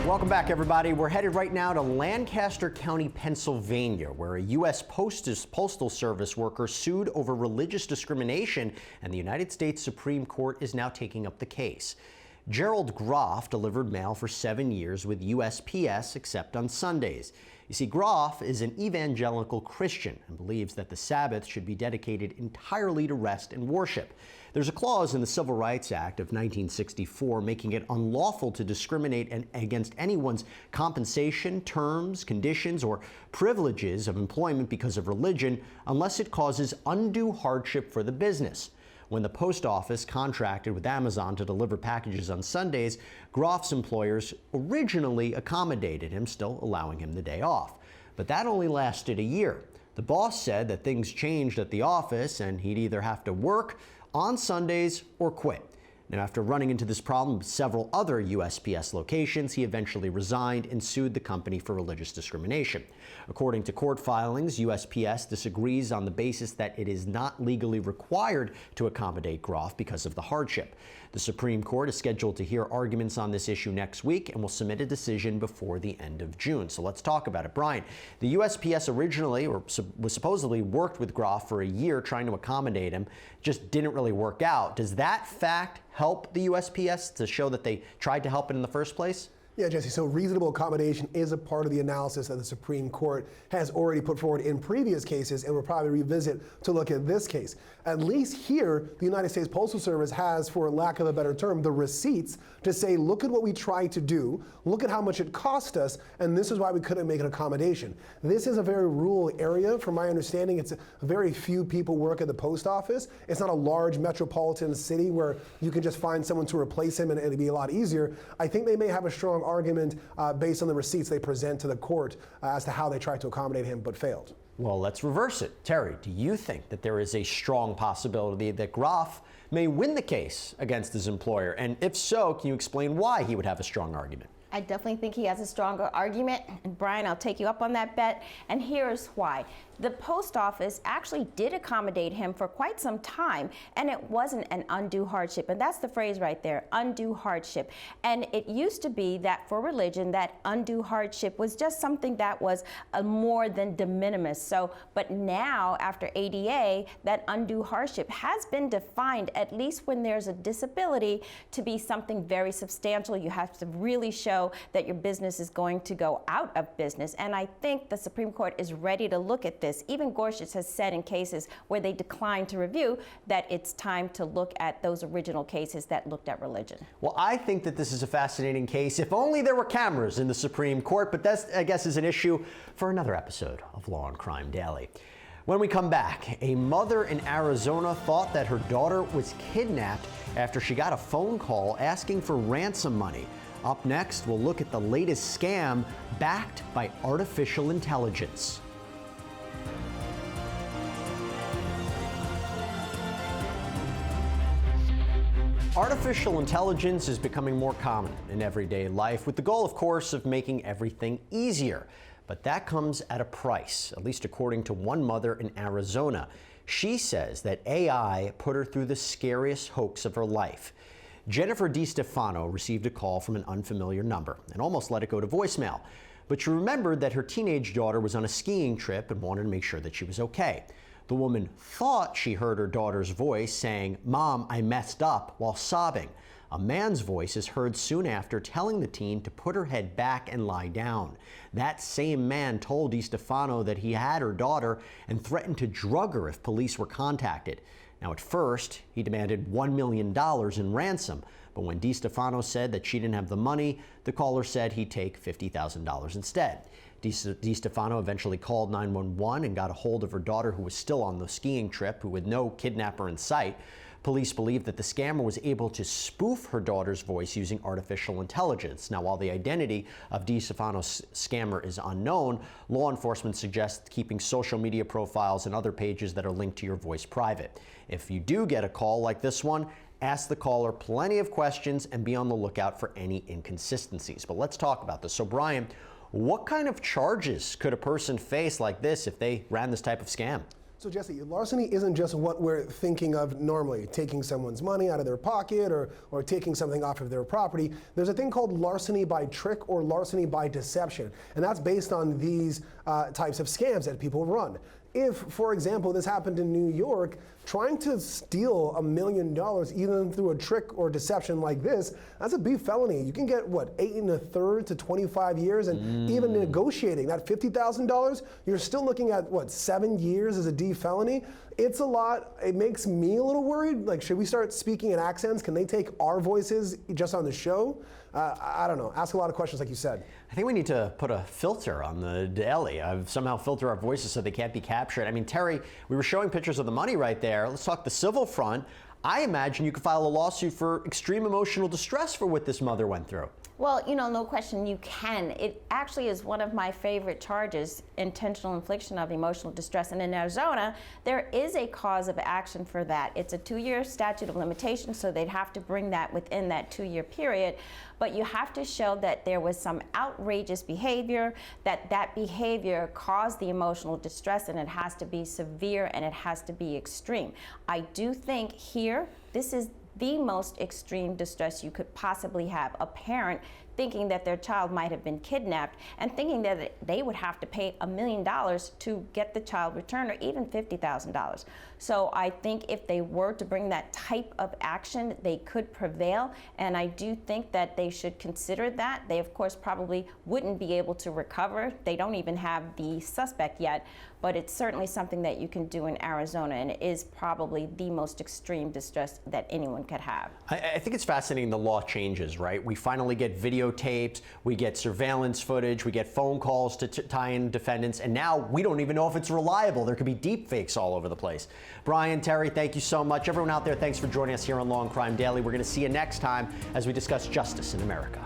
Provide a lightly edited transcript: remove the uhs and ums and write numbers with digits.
Welcome back, everybody. We're headed right now to Lancaster County, Pennsylvania, where a U.S. Postal Service worker sued over religious discrimination, and the United States Supreme Court is now taking up the case. Gerald Groff delivered mail for 7 years with USPS, except on Sundays. You see, Groff is an evangelical Christian and believes that the Sabbath should be dedicated entirely to rest and worship. There's a clause in the Civil Rights Act of 1964 making it unlawful to discriminate against anyone's compensation, terms, conditions, or privileges of employment because of religion unless it causes undue hardship for the business. When the post office contracted with Amazon to deliver packages on Sundays, Groff's employers originally accommodated him, still allowing him the day off. But that only lasted a year. The boss said that things changed at the office and he'd either have to work on Sundays or quit. Now, after running into this problem with several other USPS locations, he eventually resigned and sued the company for religious discrimination. According to court filings, USPS disagrees on the basis that it is not legally required to accommodate Groff because of the hardship. The Supreme Court is scheduled to hear arguments on this issue next week and will submit a decision before the end of June. So let's talk about it. Brian, the USPS originally was supposedly worked with Groff for a year trying to accommodate him, just didn't really work out. Does that fact help the USPS to show that they tried to help it in the first place? Yeah, Jesse, so reasonable accommodation is a part of the analysis that the Supreme Court has already put forward in previous cases and will probably revisit to look at this case. At least here, the United States Postal Service has, for lack of a better term, the receipts to say, look at what we tried to do, look at how much it cost us, and this is why we couldn't make an accommodation. This is a very rural area. From my understanding, it's very few people work at the post office. It's not a large metropolitan city where you can just find someone to replace him and it'd be a lot easier. I think they may have a strong argument based on the receipts they present to the court as to how they tried to accommodate him but failed. Well, let's reverse it. Terry, do you think that there is a strong possibility that Groff may win the case against his employer? And if so, can you explain why he would have a strong argument? I definitely think he has a stronger argument. And Brian, I'll take you up on that bet. And here's why. The post office actually did accommodate him for quite some time, and it wasn't an undue hardship. And that's the phrase right there, undue hardship. And it used to be that for religion, that undue hardship was just something that was more than de minimis. So, but now, after ADA, that undue hardship has been defined, at least when there's a disability, to be something very substantial. You have to really show that your business is going to go out of business. And I think the Supreme Court is ready to look at this. Even Gorsuch has said in cases where they declined to review that it's time to look at those original cases that looked at religion. Well, I think that this is a fascinating case. If only there were cameras in the Supreme Court, but that, I guess, is an issue for another episode of Law and Crime Daily. When we come back, a mother in Arizona thought that her daughter was kidnapped after she got a phone call asking for ransom money. Up next, we'll look at the latest scam backed by artificial intelligence. Artificial intelligence is becoming more common in everyday life, with the goal, of course, of making everything easier. But that comes at a price, at least according to one mother in Arizona. She says that AI put her through the scariest hoax of her life. Jennifer DiStefano received a call from an unfamiliar number and almost let it go to voicemail. But she remembered that her teenage daughter was on a skiing trip and wanted to make sure that she was okay. The woman thought she heard her daughter's voice saying, "Mom, I messed up," while sobbing. A man's voice is heard soon after telling the teen to put her head back and lie down. That same man told DiStefano that he had her daughter and threatened to drug her if police were contacted. Now, at first, he demanded $1 million in ransom, but when DiStefano said that she didn't have the money, the caller said he'd take $50,000 instead. DiStefano eventually called 911 and got a hold of her daughter, who was still on the skiing trip, who with no kidnapper in sight. Police believe that the scammer was able to spoof her daughter's voice using artificial intelligence. Now, while the identity of DiStefano's scammer is unknown, law enforcement suggests keeping social media profiles and other pages that are linked to your voice private. If you do get a call like this one, ask the caller plenty of questions and be on the lookout for any inconsistencies. But let's talk about this. So, Brian, what kind of charges could a person face like this if they ran this type of scam? So Jesse, larceny isn't just what we're thinking of normally, taking someone's money out of their pocket or taking something off of their property. There's a thing called larceny by trick or larceny by deception, and that's based on these types of scams that people run. If, for example, this happened in New York, trying to steal $1 million even through a trick or deception like this, that's a B felony. You can get, what, 8 1/3 to 25 years, and even negotiating that $50,000, you're still looking at, what, 7 years as a D felony? It's a lot. It makes me a little worried. Like, should we start speaking in accents? Can they take our voices just on the show? I don't know. Ask a lot of questions, like you said. I think we need to put a filter on the Daily. Somehow filter our voices so they can't be captured. I mean, Terry, we were showing pictures of the money right there. Let's talk the civil front. I imagine you could file a lawsuit for extreme emotional distress for what this mother went through. Well, no question you can. It actually is one of my favorite charges, intentional infliction of emotional distress. And in Arizona, there is a cause of action for that. It's a 2-year statute of limitations, so they'd have to bring that within that 2-year period. But you have to show that there was some outrageous behavior, that behavior caused the emotional distress, and it has to be severe and it has to be extreme. I do think here, this is the most extreme distress you could possibly have. A parent thinking that their child might have been kidnapped and thinking that they would have to pay $1 million to get the child returned, or even $50,000. So I think if they were to bring that type of action, they could prevail, and I do think that they should consider that. They, of course, probably wouldn't be able to recover. They don't even have the suspect yet, but it's certainly something that you can do in Arizona, and it is probably the most extreme distress that anyone could have. I think it's fascinating the law changes, right? We finally get videotapes, we get surveillance footage, we get phone calls to tie in defendants, and now we don't even know if it's reliable. There could be deep fakes all over the place. Brian, Terry, thank you so much. Everyone out there, thanks for joining us here on Law and Crime Daily. We're going to see you next time as we discuss justice in America.